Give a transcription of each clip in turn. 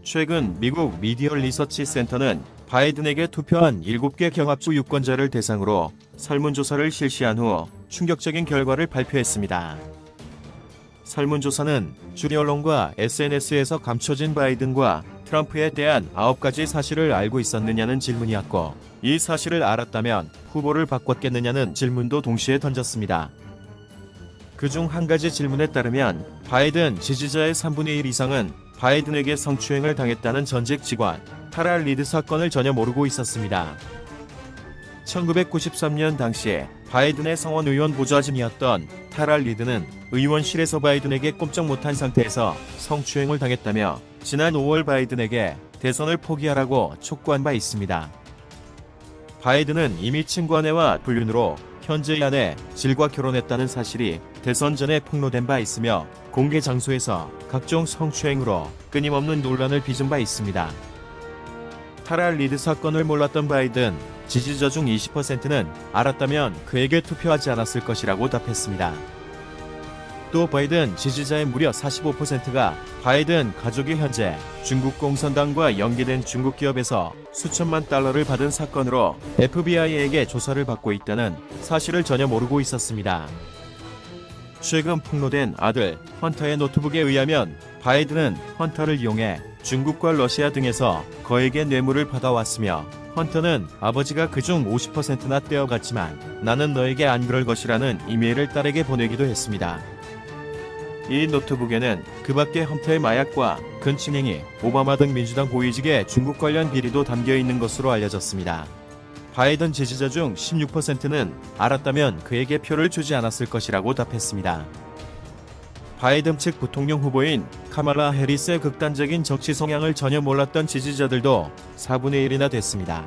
최근 미국 미디어 리서치 센터는 바이든에게 투표한 7개 경합주 유권자를 대상으로 설문조사를 실시한 후 충격적인 결과를 발표했습니다. 설문조사는 주류 언론과 SNS에서 감춰진 바이든과 트럼프에 대한 9가지 사실을 알고 있었느냐는 질문이었고, 이 사실을 알았다면 후보를 바꿨겠느냐는 질문도 동시에 던졌습니다. 그중 한 가지 질문에 따르면 바이든 지지자의 3분의 1 이상은 바이든에게 성추행을 당했다는 전직 직원 타라 리드 사건을 전혀 모르고 있었습니다. 1993년 당시 바이든의 상원 의원 보좌진이었던 타라 리드는 의원실에서 바이든에게 꼼짝 못한 상태에서 성추행을 당했다며 지난 5월 바이든에게 대선을 포기하라고 촉구한 바 있습니다. 바이든은 이미 친구 아내와 불륜으로 현재의 아내 질과 결혼했다는 사실이 대선 전에 폭로된 바 있으며, 공개 장소에서 각종 성추행으로 끊임없는 논란을 빚은 바 있습니다. 타라 리드 사건을 몰랐던 바이든 지지자 중 20%는 알았다면 그에게 투표하지 않았을 것이라고 답했습니다. 또 바이든 지지자의 무려 45%가 바이든 가족이 현재 중국 공산당과 연계된 중국 기업에서 수천만 달러를 받은 사건으로 FBI에게 조사를 받고 있다는 사실을 전혀 모르고 있었습니다. 최근 폭로된 아들 헌터의 노트북에 의하면 바이든은 헌터를 이용해 중국과 러시아 등에서 거액의 뇌물을 받아왔으며, 헌터는 아버지가 그중 50%나 떼어갔지만 나는 너에게 안 그럴 것이라는 이메일을 딸에게 보내기도 했습니다. 이 노트북에는 그 밖에 헌터의 마약과 근친행위, 오바마 등 민주당 고위직의 중국 관련 비리도 담겨 있는 것으로 알려졌습니다. 바이든 지지자 중 16%는 알았다면 그에게 표를 주지 않았을 것이라고 답했습니다. 바이든 측 부통령 후보인 카말라 해리스의 극단적인 정치 성향을 전혀 몰랐던 지지자들도 4분의 1이나 됐습니다.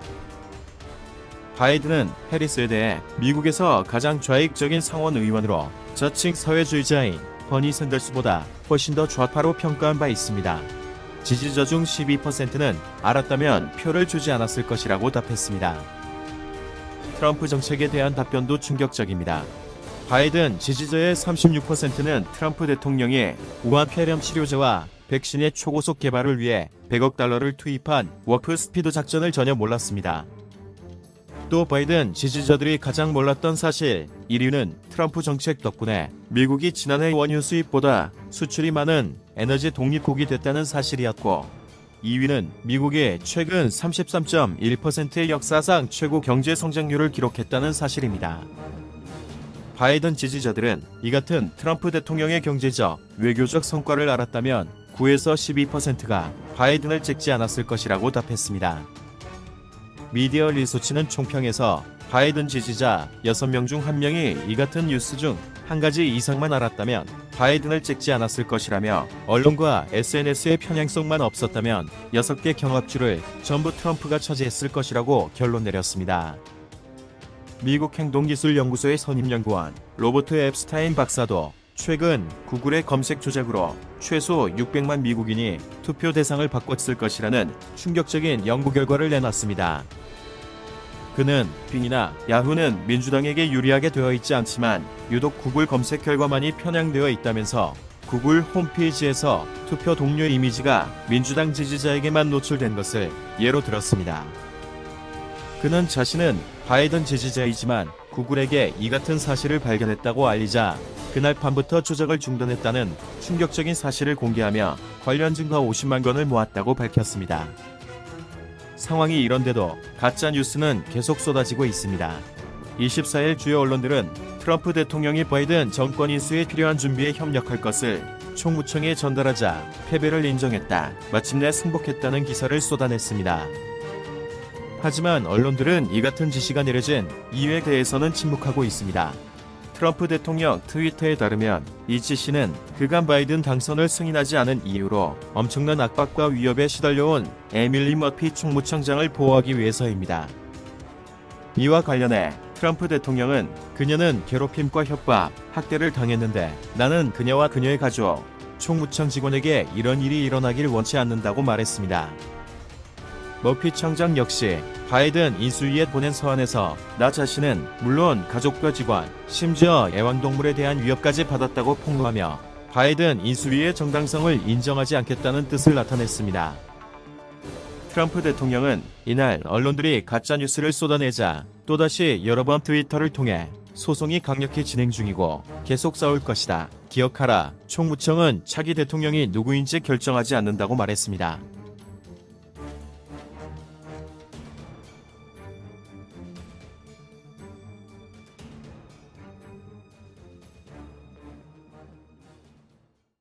바이든은 해리스에 대해 미국에서 가장 좌익적인 상원 의원으로 저층 사회주의자인 버니 샌더스보다 훨씬 더 좌파로 평가한 바 있습니다. 지지자 중 12%는 알았다면 표를 주지 않았을 것이라고 답했습니다. 트럼프 정책에 대한 답변도 충격적입니다. 바이든 지지자의 36%는 트럼프 대통령이 우한 폐렴 치료제와 백신의 초고속 개발을 위해 100억 달러를 투입한 워프 스피드 작전을 전혀 몰랐습니다. 또 바이든 지지자들이 가장 몰랐던 사실 1위는 트럼프 정책 덕분에 미국이 지난해 원유 수입보다 수출이 많은 에너지 독립국이 됐다는 사실이었고, 2위는 미국이 최근 33.1%의 역사상 최고 경제 성장률을 기록했다는 사실입니다. 바이든 지지자들은 이 같은 트럼프 대통령의 경제적, 외교적 성과를 알았다면 9에서 12%가 바이든을 찍지 않았을 것이라고 답했습니다. 미디어 리서치는 총평에서 바이든 지지자 6명 중 1명이 이 같은 뉴스 중 한 가지 이상만 알았다면 바이든을 찍지 않았을 것이라며, 언론과 SNS의 편향성만 없었다면 6개 경합주를 전부 트럼프가 차지했을 것이라고 결론 내렸습니다. 미국 행동기술연구소의 선임연구원 로버트 앱스타인 박사도 최근 구글의 검색 조작으로 최소 600만 미국인이 투표 대상을 바꿨을 것이라는 충격적인 연구 결과를 내놨습니다. 그는 빙이나 야후는 민주당에게 유리하게 되어 있지 않지만 유독 구글 검색 결과만이 편향되어 있다면서 구글 홈페이지에서 투표 동료 이미지가 민주당 지지자에게만 노출된 것을 예로 들었습니다. 그는 자신은 바이든 지지자이지만 구글에게 이 같은 사실을 발견했다고 알리자 그날 밤부터 조작을 중단했다는 충격적인 사실을 공개하며 관련 증거 50만 건을 모았다고 밝혔습니다. 상황이 이런데도 가짜 뉴스는 계속 쏟아지고 있습니다. 24일 주요 언론들은 트럼프 대통령이 바이든 정권 인수에 필요한 준비에 협력할 것을 총무청에 전달하자 패배를 인정했다, 마침내 승복했다는 기사를 쏟아냈습니다. 하지만 언론들은 이 같은 지시가 내려진 이유에 대해서는 침묵하고 있습니다. 트럼프 대통령 트위터에 따르면 이 지시는 그간 바이든 당선을 승인하지 않은 이유로 엄청난 압박과 위협에 시달려온 에밀리 머피 총무청장을 보호하기 위해서입니다. 이와 관련해 트럼프 대통령은 그녀는 괴롭힘과 협박, 학대를 당했는데 나는 그녀와 그녀의 가족, 총무청 직원에게 이런 일이 일어나길 원치 않는다고 말했습니다. 머피 청장 역시 바이든 인수위에 보낸 서한에서 나 자신은 물론 가족과 직원, 심지어 애완동물에 대한 위협까지 받았다고 폭로하며 바이든 인수위의 정당성을 인정하지 않겠다는 뜻을 나타냈습니다. 트럼프 대통령은 이날 언론들이 가짜뉴스를 쏟아내자 또다시 여러 번 트위터를 통해 소송이 강력히 진행 중이고 계속 싸울 것이다. 기억하라. 총무청은 차기 대통령이 누구인지 결정하지 않는다고 말했습니다.